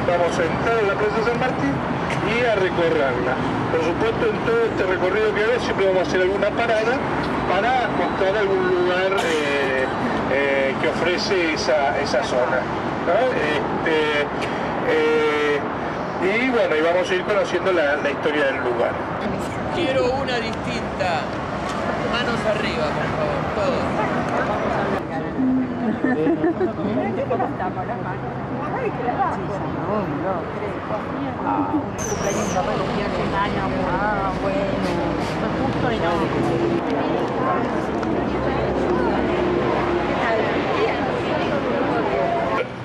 vamos a entrar a la Plaza San Martín y a recorrerla. Por supuesto, en todo este recorrido que hay siempre vamos a hacer alguna parada para mostrar algún lugar que ofrece esa zona, ¿no? Y bueno, y vamos a ir conociendo la historia del lugar. Quiero una distinta. Manos arriba, por favor, todos.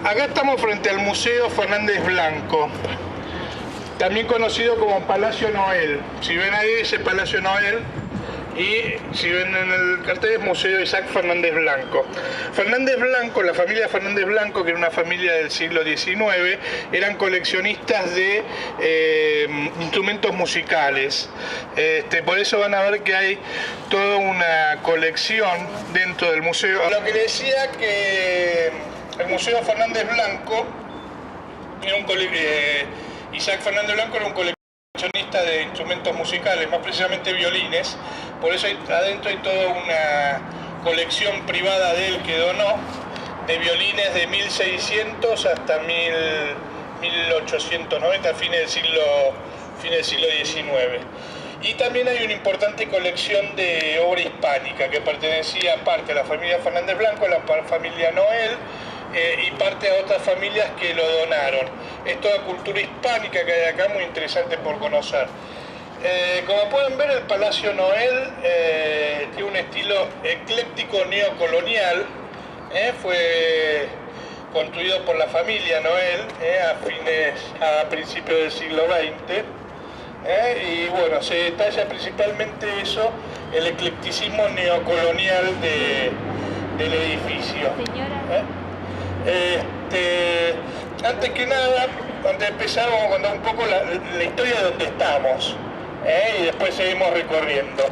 Acá estamos frente al Museo Fernández Blanco, también conocido como Palacio Noel. Si ven ahí ese Palacio Noel, y si ven en el cartel es Museo Isaac Fernández Blanco. Fernández Blanco, la familia Fernández Blanco, que era una familia del siglo XIX, eran coleccionistas de instrumentos musicales. Por eso van a ver que hay toda una colección dentro del museo. Lo que les decía que el Museo Fernández Blanco, Isaac Fernández Blanco era un coleccionista de instrumentos musicales, más precisamente violines. Por eso adentro hay toda una colección privada de él que donó, de violines de 1600 hasta 1890, fines del siglo XIX. Y también hay una importante colección de obra hispánica que pertenecía parte a la familia Fernández Blanco, a la familia Noel, y parte a otras familias que lo donaron. Es toda cultura hispánica que hay acá, muy interesante por conocer. Como pueden ver, el Palacio Noel tiene un estilo ecléctico neocolonial. Fue construido por la familia Noel a principios del siglo XX. Y bueno, se detalla principalmente eso, el eclecticismo neocolonial del edificio. Antes que nada, antes de empezar, vamos a contar un poco la historia de donde estamos, y después seguimos recorriendo.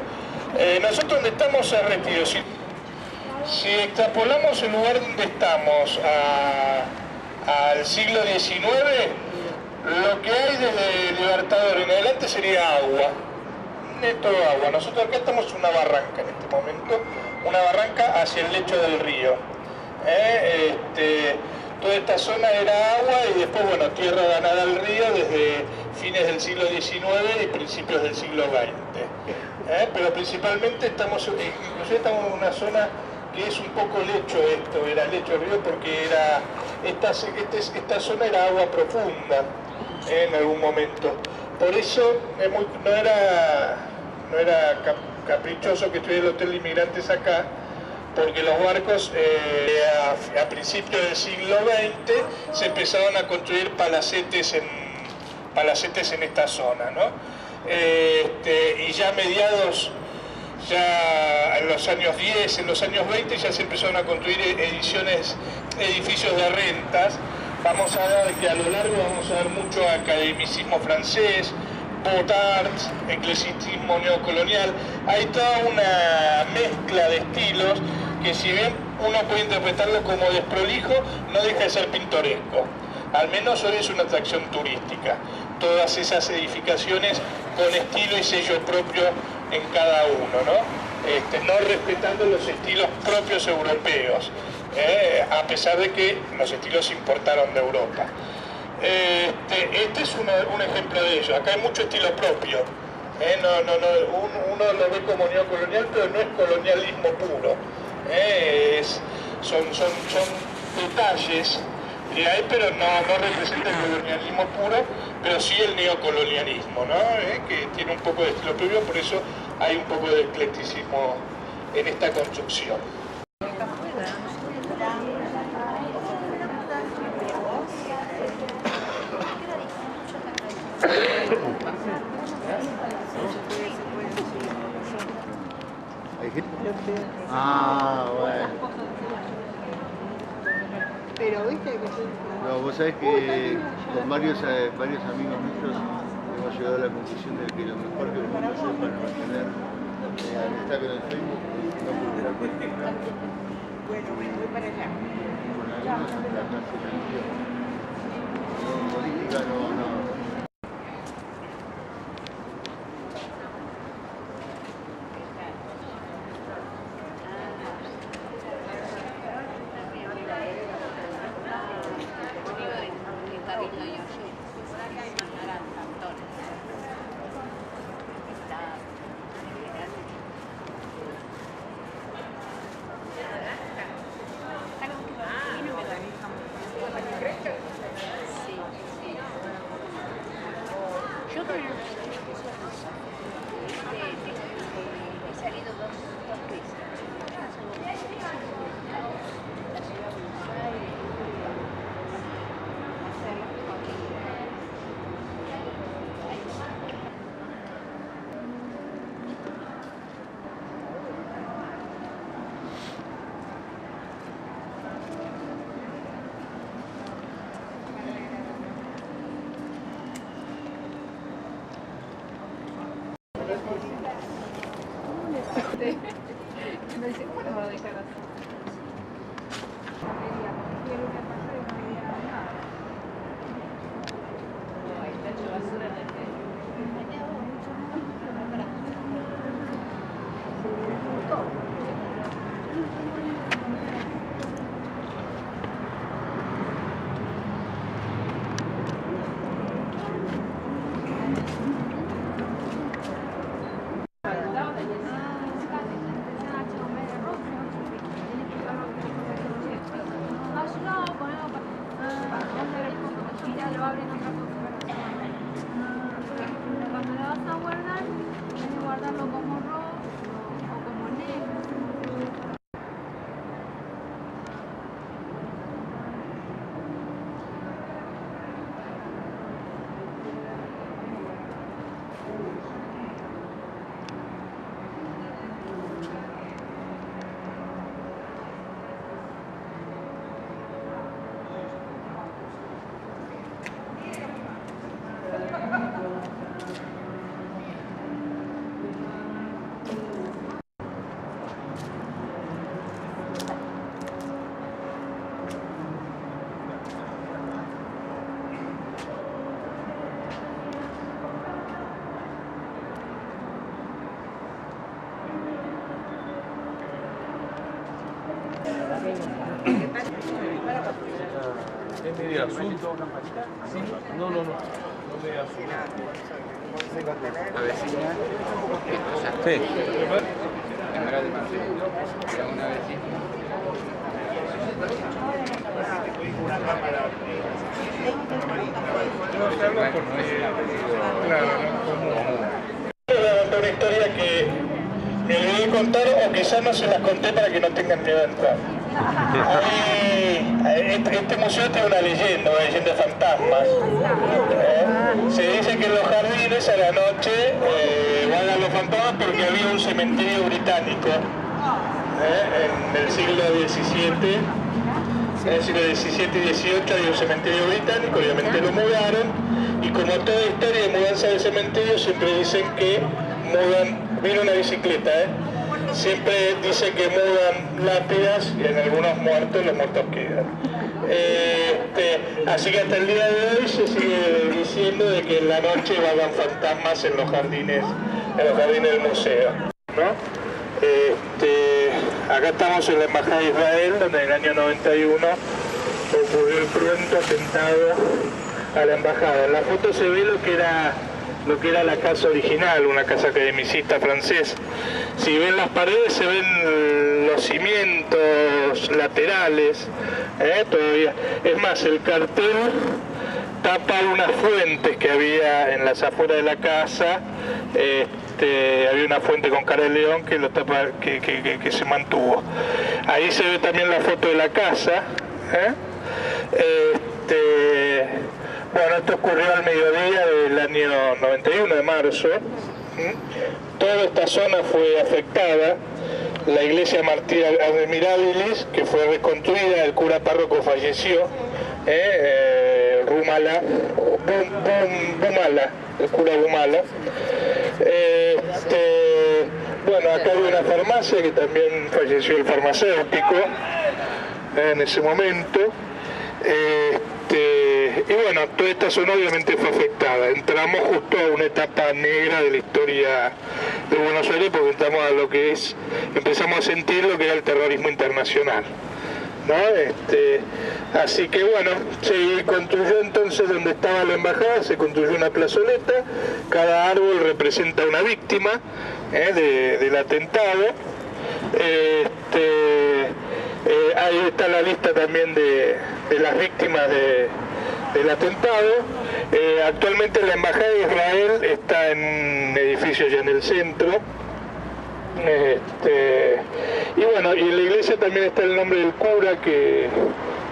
Nosotros donde estamos es Retiro. Si extrapolamos el lugar donde estamos al siglo XIX, lo que hay desde Libertador en adelante sería agua, neto agua. Nosotros acá estamos en una barranca en este momento, una barranca hacia el lecho del río. Toda esta zona era agua y después, bueno, tierra ganada al río desde fines del siglo XIX y principios del siglo XX. Pero principalmente inclusive estamos en una zona que es un poco lecho era lecho del río porque esta zona era agua profunda en algún momento. Por eso no era caprichoso que estuviera el Hotel de Inmigrantes acá, porque los barcos a principios del siglo XX se empezaron a construir palacetes en esta zona, ¿no? Y ya en los años 10, en los años 20 ya se empezaron a construir edificios de rentas. Vamos a ver que a lo largo vamos a ver mucho academicismo francés, pop art, eclecticismo neocolonial. Hay toda una mezcla de estilos que, si bien uno puede interpretarlo como desprolijo, no deja de ser pintoresco. Al menos hoy es una atracción turística. Todas esas edificaciones con estilo y sello propio en cada uno, ¿no? No respetando los estilos propios europeos, a pesar de que los estilos se importaron de Europa. Este es un ejemplo de ello. Acá hay mucho estilo propio. Uno lo ve como neocolonial, pero no es colonialismo puro. Son detalles que hay, pero no representa el colonialismo puro, pero sí el neocolonialismo, ¿no? Que tiene un poco de estilo propio, por eso hay un poco de eclecticismo en esta construcción. Bueno. Pero viste que no, vos sabés que con varios amigos nuestros hemos llegado a la conclusión de que lo mejor que podemos hacer para mantener al destaque en el Facebook es no publicar cualquier cosa. Bueno, voy para allá. Con algunos hasta casi la He salido dos veces. Me dice, ¿cómo lo va a dejar así? Fui el lunes pasado y no me dieron nada. Ahí está hecho basura en el techo. Lo abren otra cosa. Cuando lo vas a guardar, tienes que guardarlo como rojo o como negro. ¿Es medio azul? ¿Sí? No, no, no. No medio azul. La vecina. Sí. Cámara de Marcelo. Era una vecina. Una historia que le voy a contar o quizás no se las conté para que no tengan miedo de entrar. Este museo tiene una leyenda de fantasmas. Se dice que en los jardines a la noche vagan los fantasmas porque había un cementerio británico en el siglo XVII. En el siglo XVII y XVIII había un cementerio británico, obviamente lo mudaron, y como toda historia de mudanza de cementerio siempre dicen que mudan, viene una bicicleta, siempre dicen que mudan lápidas y en algunos muertos los muertos quedan. Así que hasta el día de hoy se sigue diciendo de que en la noche vagan fantasmas en los jardines del museo, ¿no? Acá estamos en la Embajada de Israel, donde en el año 91 ocurrió el cruento atentado a la embajada. En la foto se ve lo que era la casa original, una casa academicista francesa. Si ven las paredes se ven los cimientos laterales, todavía. Es más, el cartel tapa unas fuentes que había en las afueras de la casa. Había una fuente con cara de león que lo tapa, que se mantuvo. Ahí se ve también la foto de la casa. Bueno, esto ocurrió al mediodía del año 91 de marzo. Toda esta zona fue afectada. La iglesia Mirabilis, que fue reconstruida, el cura párroco falleció. Bumala, el cura Bumala. Bueno, acá hay una farmacia que también falleció el farmacéutico en ese momento. Y bueno, toda esta zona obviamente fue afectada. Entramos justo a una etapa negra de la historia de Buenos Aires porque entramos a lo que es, empezamos a sentir lo que era el terrorismo internacional, ¿no? Así que bueno, se construyó entonces donde estaba la embajada, se construyó una plazoleta, cada árbol representa una víctima del atentado. Ahí está la lista también de las víctimas del atentado. Actualmente la Embajada de Israel está en un edificio ya en el centro. Y bueno, y en la iglesia también está el nombre del cura que...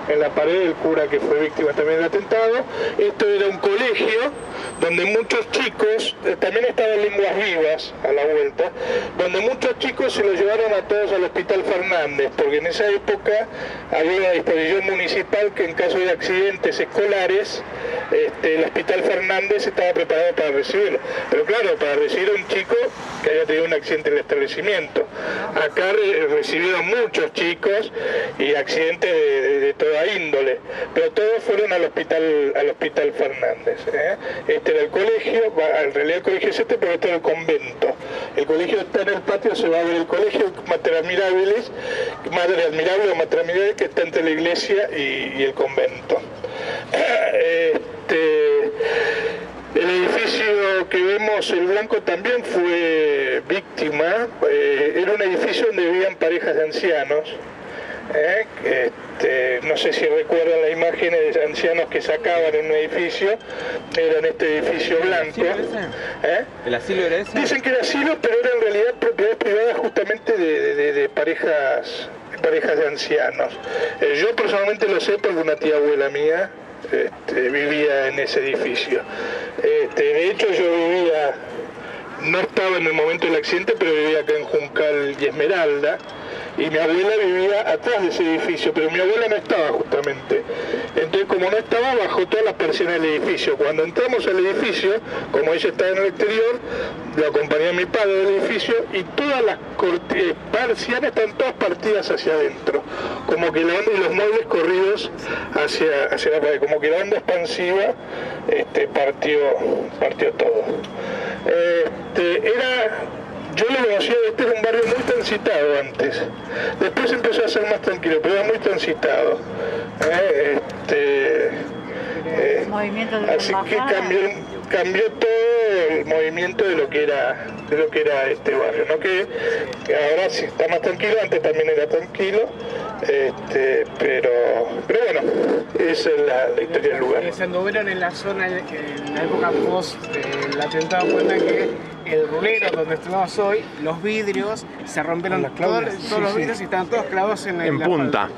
en la pared del cura que fue víctima también del atentado. Esto era un colegio donde muchos chicos, también estaban Lenguas Vivas a la vuelta, donde muchos chicos se los llevaron a todos al Hospital Fernández, porque en esa época había una disposición municipal que en caso de accidentes escolares, el Hospital Fernández estaba preparado para recibirlo. Pero claro, para recibir a un chico que haya tenido un accidente en el establecimiento. Acá recibieron muchos chicos y accidentes de toda índole, pero todos fueron al hospital Fernández. Este era el colegio, en realidad el colegio es este, pero este era el convento. El colegio está en el patio, se va a ver el colegio Madre Admirable o Madre Admirable, que está entre la iglesia y el convento. El edificio que vemos, el blanco, también fue víctima. Era un edificio donde vivían parejas de ancianos. No sé si recuerdan las imágenes de ancianos que sacaban en un edificio. Era en este edificio blanco. ¿El asilo era ese? Dicen que era asilo, pero era en realidad propiedad privada justamente de parejas de ancianos. Yo personalmente lo sé porque una tía abuela mía vivía en ese edificio. De hecho yo vivía, no estaba en el momento del accidente, pero vivía acá en Juncal y Esmeralda, y mi abuela vivía atrás de ese edificio, pero mi abuela no estaba justamente. Entonces, como no estaba, bajó todas las persianas del edificio. Cuando entramos al edificio, como ella estaba en el exterior, lo acompañó mi padre del edificio y todas las persianas están todas partidas hacia adentro, como que la onda y los muebles corridos hacia la pared, como que la onda expansiva partió todo. Yo lo conocía, este era un barrio muy transitado antes. Después empezó a ser más tranquilo, pero era muy transitado. Así que cambió todo el movimiento de lo que era este barrio, ¿no? Que ahora sí está más tranquilo, antes también era tranquilo, pero bueno, esa es la historia del lugar. Se anduvieron en la zona en la época post del atentado, cuentan que el rulero donde estamos hoy, los vidrios se rompieron, todos los vidrios y estaban todos clavados en punta.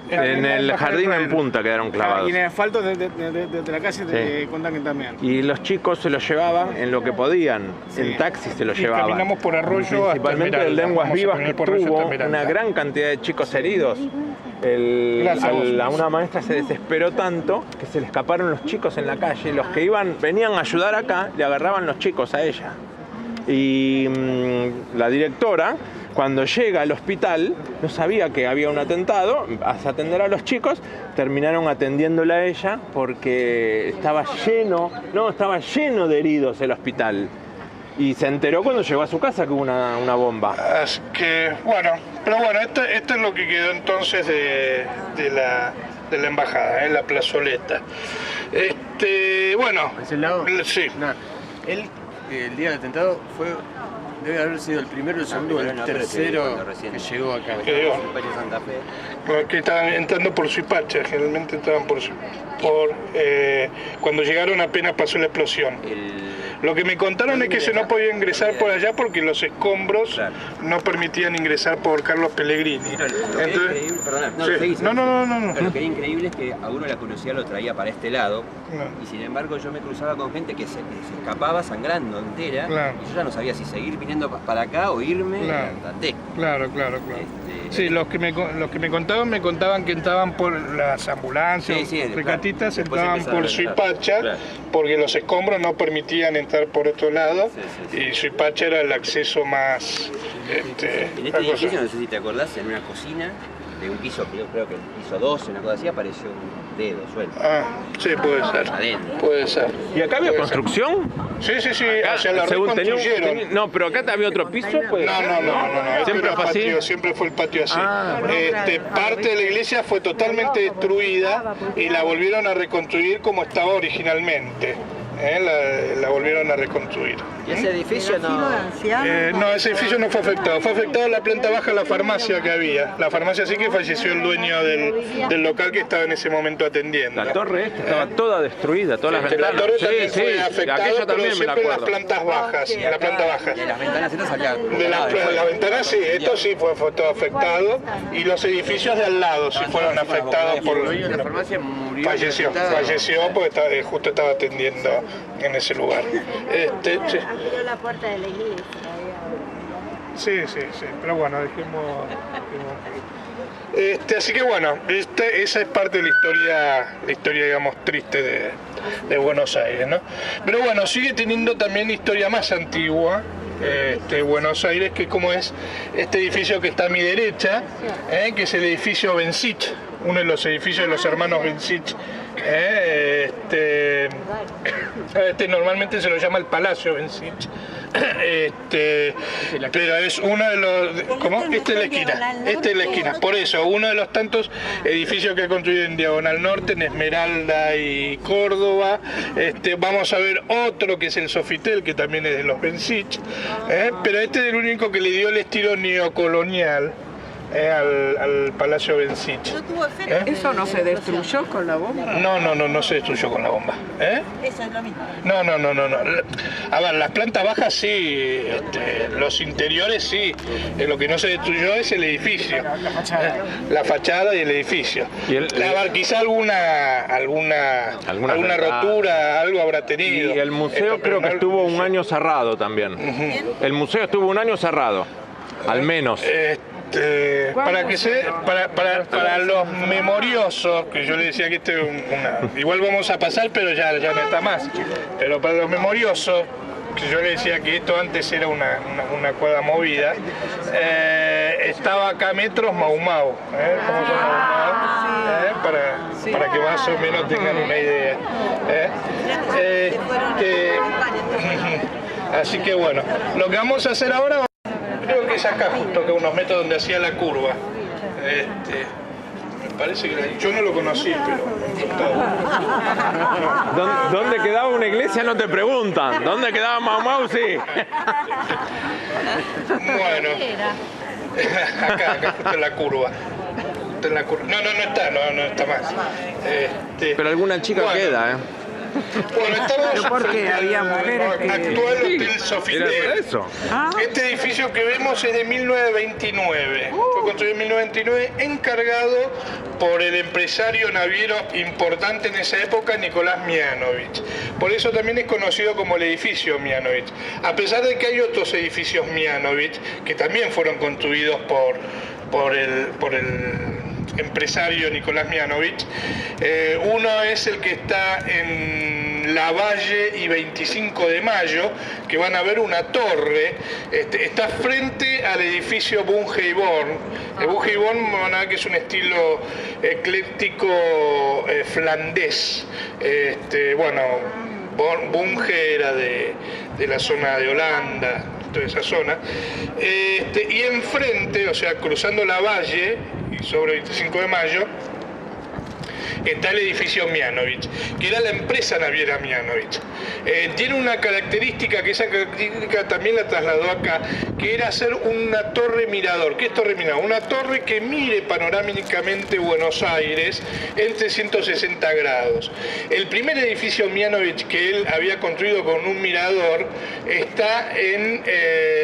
En el jardín en punta quedaron clavados. Y en el asfalto de la calle cuentan que también. Y los chicos se los llevaban en lo que podían, en taxi se los llevaban. Caminamos por Arroyo, principalmente el Lenguas Vivas, que tuvo una gran cantidad de chicos heridos. A una maestra se desesperó tanto que se le escaparon los chicos en la calle. Los que venían a ayudar acá, le agarraban los chicos a ella. Y la directora, cuando llega al hospital, no sabía que había un atentado, hace atender a los chicos, terminaron atendiéndola a ella porque estaba lleno de heridos el hospital. Y se enteró cuando llegó a su casa que hubo una bomba. Así que, esto es lo que quedó entonces de la embajada, la plazoleta. ¿Es el lado? Sí. No. El día del atentado debe haber sido el primero, el segundo o el tercero que llegó acá. Que estaban entrando por Suipacha, generalmente entraban cuando llegaron apenas pasó la explosión. Lo que me contaron es que se no podía ingresar por allá porque los escombros no permitían ingresar por Carlos Pellegrini. Lo que era increíble es que a uno la curiosidad lo traía para este lado, y sin embargo yo me cruzaba con gente que se escapaba sangrando entera, y yo ya no sabía si seguir viniendo para acá o irme a Tanté. Claro. Sí, los que me contaban que entraban por las ambulancias, recatitas, entraban por Suipacha, porque los escombros no permitían entrar por otro lado, y Suipacha era el acceso más... en este edificio, no sé si te acordás, en una cocina de un piso, creo que el piso 12, una cosa así, apareció un dedo suelto. Sí, puede ser. Adentro. Puede ser. ¿Y acá había construcción? Sí, acá, hacia la reconstruyeron. No, pero acá había otro piso. Pues, no. Siempre fue así. Siempre fue el patio así. Parte de la iglesia fue totalmente destruida y la volvieron a reconstruir como estaba originalmente. la volvieron a reconstruir. ¿Y ese edificio no? No, ese edificio no fue afectado. Fue afectado la planta baja, la farmacia que había. La farmacia sí que falleció el dueño del local que estaba en ese momento atendiendo. La torre estaba toda destruida, todas las ventanas. La torre también fue afectada, aquello pero también me la siempre en las acuerdo. plantas bajas. En la planta baja. De las ventanas estas salía. De las ventanas sí, esto sí fue todo afectado. Y los edificios de al lado sí fueron afectados por... La farmacia murió. Falleció porque justo estaba atendiendo en ese lugar. Sí. Abrió la puerta de la iglesia. Sí, pero bueno, dejemos... así que bueno, esa es parte de la historia digamos, triste de Buenos Aires, ¿no? Pero bueno, sigue teniendo también historia más antigua, Buenos Aires, que como es este edificio que está a mi derecha, que es el edificio Bensich, uno de los edificios de los hermanos Bensich. Normalmente se lo llama el Palacio Bensich, pero es uno de los... ¿Cómo? Esta es la esquina, por eso, uno de los tantos edificios que ha construido en Diagonal Norte, en Esmeralda y Córdoba. Vamos a ver otro que es el Sofitel, que también es de los Bensich, pero este es el único que le dio el estilo neocolonial al Palacio Bensich. ¿Eso no se destruyó con la bomba? No se destruyó con la bomba. Eso es lo mismo. No. A ver, las plantas bajas sí, los interiores sí. Lo que no se destruyó es el edificio. La fachada y el edificio. Quizá alguna rotura, algo habrá tenido. Y el museo creo que estuvo un año cerrado también. El museo estuvo un año cerrado, al menos. Para los memoriosos, que yo le decía que igual vamos a pasar, pero ya no está más, pero para los memoriosos, que yo le decía que esto antes era una cuadra movida, estaba acá metros Mau Mau, para que más o menos tengan una idea. Así que bueno, lo que vamos a hacer ahora, creo que es acá, justo acá unos metros donde hacía la curva. Me parece que yo no lo conocí, pero... ¿Dónde quedaba una iglesia? No te preguntan. ¿Dónde quedaba Mau Mau? Sí. Bueno, acá justo en la curva. No está más. Pero alguna chica queda, Bueno, estamos porque había mujeres que... actual Hotel Sofitel. ¿Era eso? Este edificio que vemos es de 1929. Fue construido en 1929, encargado por el empresario naviero importante en esa época, Nicolás Mianovich. Por eso también es conocido como el edificio Mianovich. A pesar de que hay otros edificios Mianovich que también fueron construidos por el empresario Nicolás Mianovich. Uno es el que está en Lavalle y 25 de Mayo, que van a ver una torre, está frente al edificio Bunge y Born. El Bunge y Born van a ver que es un estilo ecléctico flandés. Bunge era de la zona de Holanda, toda esa zona. Y enfrente, o sea, cruzando Lavalle y sobre 25 de Mayo, está el edificio Mianovich, que era la empresa naviera Mianovich. Tiene una característica, que esa característica también la trasladó acá, que era hacer una torre mirador. ¿Qué es torre mirador? Una torre que mire panorámicamente Buenos Aires en 360 grados. El primer edificio Mianovich que él había construido con un mirador está en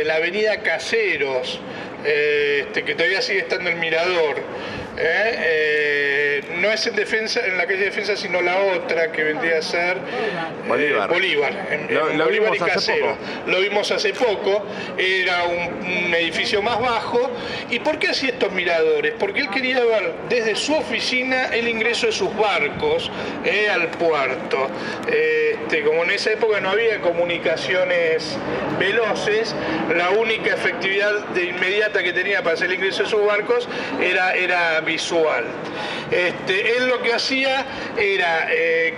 la avenida Caseros, que todavía sigue estando el mirador. No es en la calle Defensa, sino la otra, que vendría a ser Bolívar. Lo Bolívar y Caseros. Lo vimos hace poco. Era un edificio más bajo. ¿Y por qué hacía estos miradores? Porque él quería ver desde su oficina el ingreso de sus barcos al puerto. Como en esa época no había comunicaciones veloces, la única efectividad de inmediata que tenía para hacer el ingreso de sus barcos era visual. Él lo que hacía era,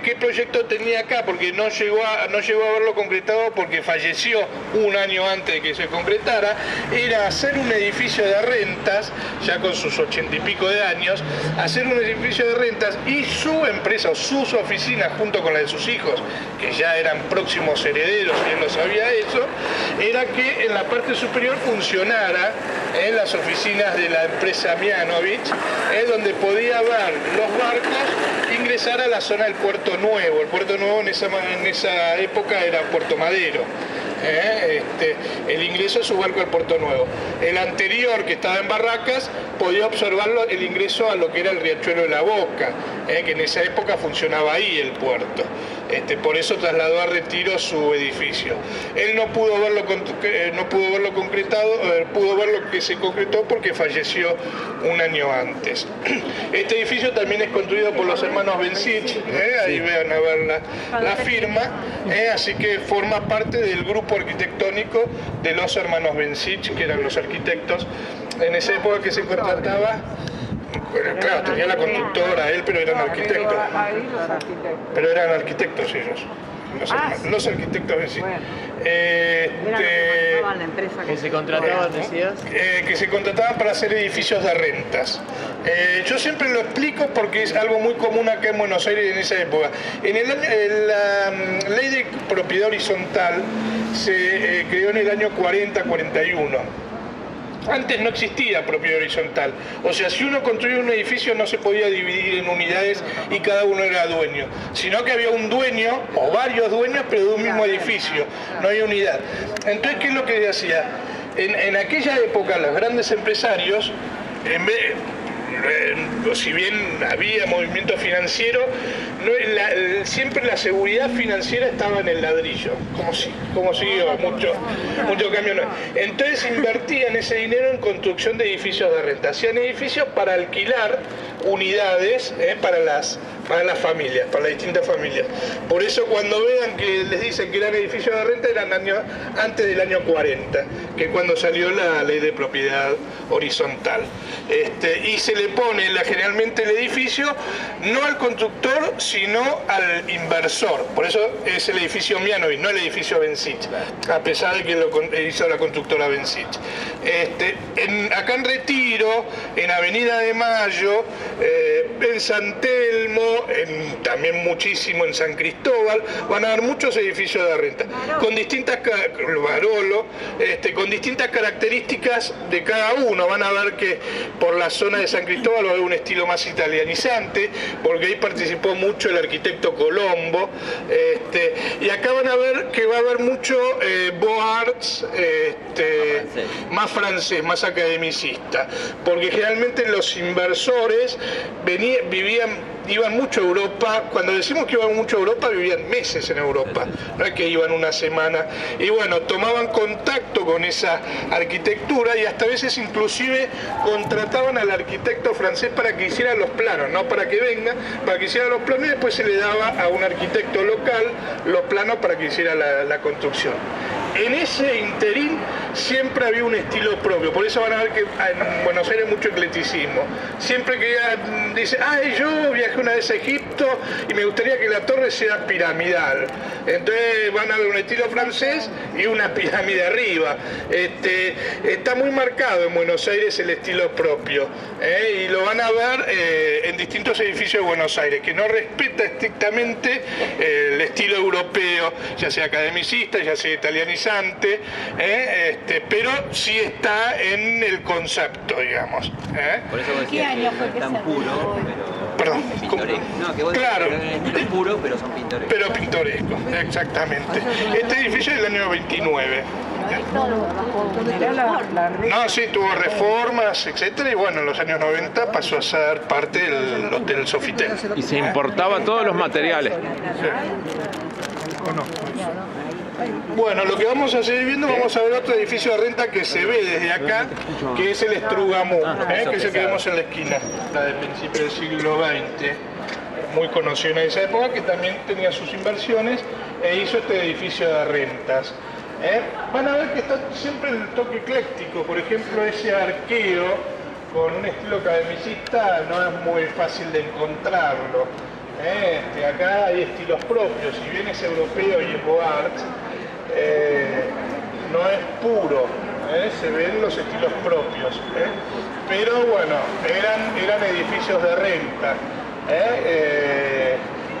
¿qué proyecto tenía acá? Porque no llegó a verlo concretado porque falleció un año antes de que se concretara, era hacer un edificio de rentas, ya con sus 80 y pico de años, hacer un edificio de rentas y su empresa o sus oficinas junto con la de sus hijos, que ya eran próximos herederos, y él no sabía eso, era que en la parte superior funcionara en las oficinas de la empresa Mianovich, donde podía ver los barcos ingresar a la zona del Puerto Nuevo. El Puerto Nuevo en esa época era Puerto Madero. El ingreso de su barco al Puerto Nuevo. El anterior, que estaba en Barracas, podía observar el ingreso a lo que era el riachuelo de la Boca, que en esa época funcionaba ahí el puerto. Por eso trasladó a Retiro su edificio. Él no pudo verlo concretado, pudo ver lo que se concretó porque falleció un año antes. Este edificio también es construido por los hermanos Bensich, ahí van a ver la firma, así que forma parte del grupo arquitectónico de los hermanos Bensich, que eran los arquitectos en esa época que se contrataba. Bueno, claro, tenía la conductora él, pero eran arquitectos. Pero eran arquitectos ellos. Los arquitectos en sí. Que se contrataban, decías. Que se contrataban para hacer edificios de rentas. Yo siempre lo explico porque es algo muy común acá en Buenos Aires en esa época. En la ley de propiedad horizontal se creó en el año 40-41. Antes no existía propiedad horizontal, o sea, si uno construía un edificio no se podía dividir en unidades y cada uno era dueño, sino que había un dueño o varios dueños pero de un mismo edificio, no había unidad. Entonces, ¿qué es lo que se hacía? En aquella época los grandes empresarios, en vez, si bien había movimiento financiero, siempre la seguridad financiera estaba en el ladrillo, como siguió, mucho cambio. Entonces invertían ese dinero en construcción de edificios de renta, hacían edificios para alquilar unidades para las familias, para las distintas familias. Por eso cuando vean que les dicen que eran edificios de renta, eran antes del año 40, que es cuando salió la ley de propiedad horizontal. Y se le pone generalmente el edificio no al constructor, sino al inversor. Por eso es el edificio Mianovich, no el edificio Bensich, a pesar de que lo hizo la constructora Bensich. Acá en Retiro, en Avenida de Mayo, en San Telmo, también muchísimo en San Cristóbal, van a haber muchos edificios de renta, con distintas con distintas características de cada uno. Van a ver que por la zona de San Cristóbal va a haber un estilo más italianizante, porque ahí participó mucho el arquitecto Colombo, y acá van a ver que va a haber mucho Beaux Arts, más francés, más academicista, porque generalmente los inversores iban mucho a Europa. Cuando decimos que iban mucho a Europa, vivían meses en Europa, no es que iban una semana, y bueno, tomaban contacto con esa arquitectura y hasta a veces inclusive contrataban al arquitecto francés para que hiciera los planos, no para que venga, para que hiciera los planos, y después se le daba a un arquitecto local los planos para que hiciera la construcción. En ese interín siempre había un estilo propio, por eso van a ver que en Buenos Aires hay mucho eclecticismo. Siempre que dice, yo viajé una vez a Egipto y me gustaría que la torre sea piramidal. Entonces van a ver un estilo francés y una pirámide arriba. Está muy marcado en Buenos Aires el estilo propio, y lo van a ver en distintos edificios de Buenos Aires, que no respeta estrictamente el estilo europeo, ya sea academicista, ya sea italianizante, pero sí está en el concepto, digamos. Por eso decía que no es tan puro, pero pintoresco. No, que vos claro, es puro, pero son pintorescos. Pero pintoresco, exactamente. Este edificio es del año 29. No, sí, tuvo reformas, etcétera, y bueno, en los años 90 pasó a ser parte del Hotel Sofitel. Y se importaba todos los materiales. Sí. Bueno, lo que vamos a seguir viendo, vamos a ver otro edificio de renta que se ve desde acá, que es el Strugamù, que es el que vemos en la esquina, la del principio del siglo XX, muy conocido en esa época, que también tenía sus inversiones e hizo este edificio de rentas. Van a ver que está siempre el toque ecléctico, por ejemplo, ese arquero con un estilo academicista no es muy fácil de encontrarlo. Acá hay estilos propios, si bien es europeo y es Beaux Arts, no es puro, se ven los estilos propios. Pero bueno, eran edificios de renta.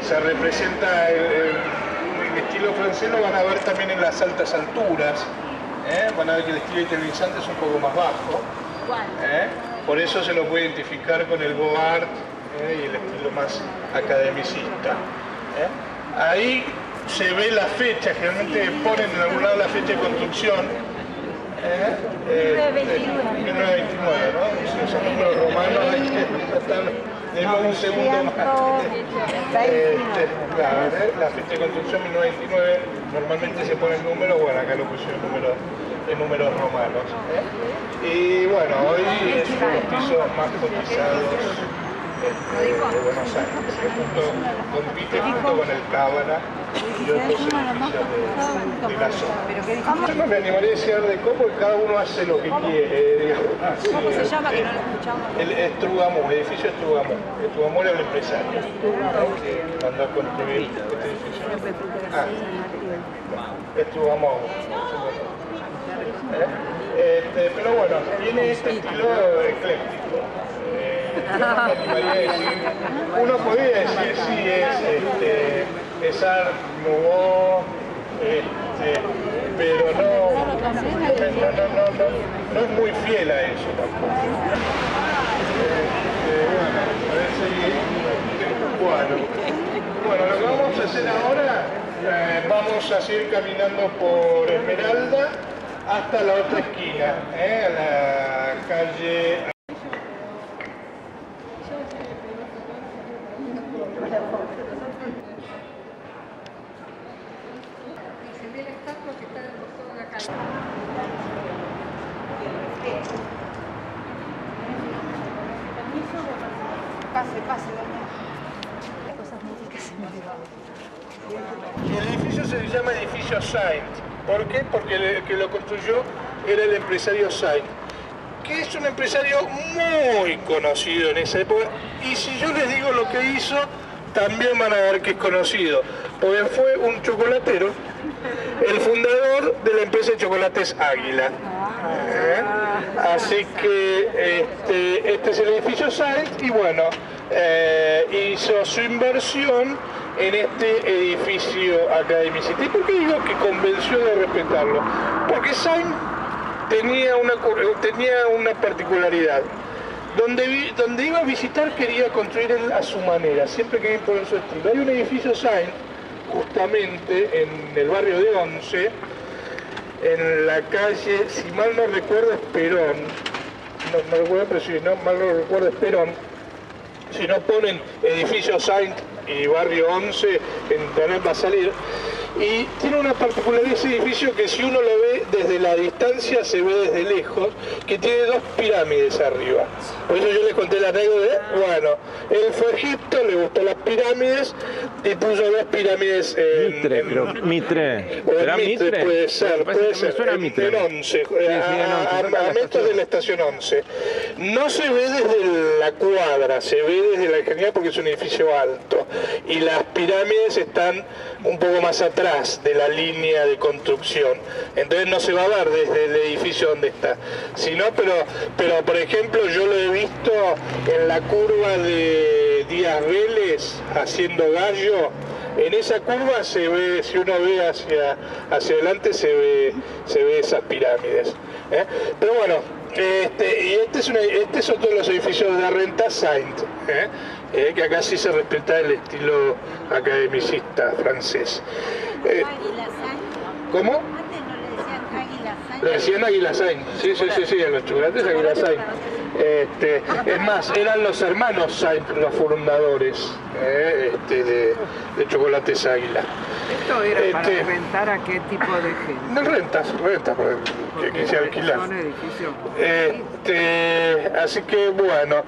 Se representa el estilo francés, lo van a ver también en las altas alturas. Van a ver que el estilo italianizante es un poco más bajo. Por eso se lo puede identificar con el Beaux Arts y el estilo más academicista. Ahí se ve la fecha, generalmente ponen en algún lado la fecha de construcción. 1929, ¿no? Si son números romanos hay que tratar de un segundo más. Claro, la fecha de construcción 1929 normalmente se pone el número, bueno, acá lo pusieron en números romanos. Y bueno, hoy es uno de los pisos más cotizados de Buenos Aires. Compite junto con el Cábala y otros edificios de la zona. Yo no me animaría a decir de cómo, porque cada uno hace lo que quiere. ¿Cómo se llama que no lo escuchamos? El Estrugamur, el edificio Estrugamur. Estrugamur era el empresario que mandó a construir este edificio. Estrugamur. Pero bueno, tiene este estilo ecléctico. Uno podría decir si es Art Nouveau, pero no es muy fiel a eso tampoco. Bueno, lo que vamos a hacer ahora, vamos a seguir caminando por Esmeralda hasta la otra esquina, a la calle. Pase. El edificio se llama edificio Saint. ¿Por qué? Porque el que lo construyó era el empresario Saint, que es un empresario muy conocido en esa época. Y si yo les digo lo que hizo, también van a ver que es conocido, porque fue un chocolatero, el fundador de la empresa de chocolates Águila. Así que este es el edificio Saint y bueno, hizo su inversión en este edificio academicista. ¿Y por qué digo que convenció de respetarlo? Porque Saint tenía una particularidad. Donde iba a visitar quería construir él a su manera, siempre quería imponer su estilo. Hay un edificio Saint, justamente en el barrio de Once, en la calle, si mal no recuerdo es Perón, no recuerdo, pero si no mal no recuerdo es Perón. Si no ponen edificio Saint y barrio 11, en internet va a salir. Y tiene una particularidad ese edificio que si uno lo ve desde la distancia se ve desde lejos, que tiene dos pirámides arriba. Por eso yo les conté la anécdota. Bueno, él fue a Egipto, le gustó las pirámides y puso dos pirámides en Mitre. ¿Será Mitre? Puede ser. En 11, armamentos de la estación 11. No se ve desde la cuadra, se ve desde la lejanía porque es un edificio alto. Y las pirámides están un poco más atrás de la línea de construcción, entonces no se va a ver desde el edificio donde está, sino, pero por ejemplo yo lo he visto en la curva de Díaz Vélez haciendo Gallo. En esa curva se ve, si uno ve hacia adelante se ve esas pirámides, pero bueno, este es otro de los edificios de renta Saint, que acá sí se respeta el estilo academicista francés. ¿Cómo? Antes no le decían Águila Saint. Le decían Águila Saint, sí, en los chocolates Águila Saint. Es más, eran los hermanos Saint los fundadores de Chocolates Águila. ¿Esto era para rentar a qué tipo de gente? No rentas, que se alquilan. ¿Son edificios? Así que bueno.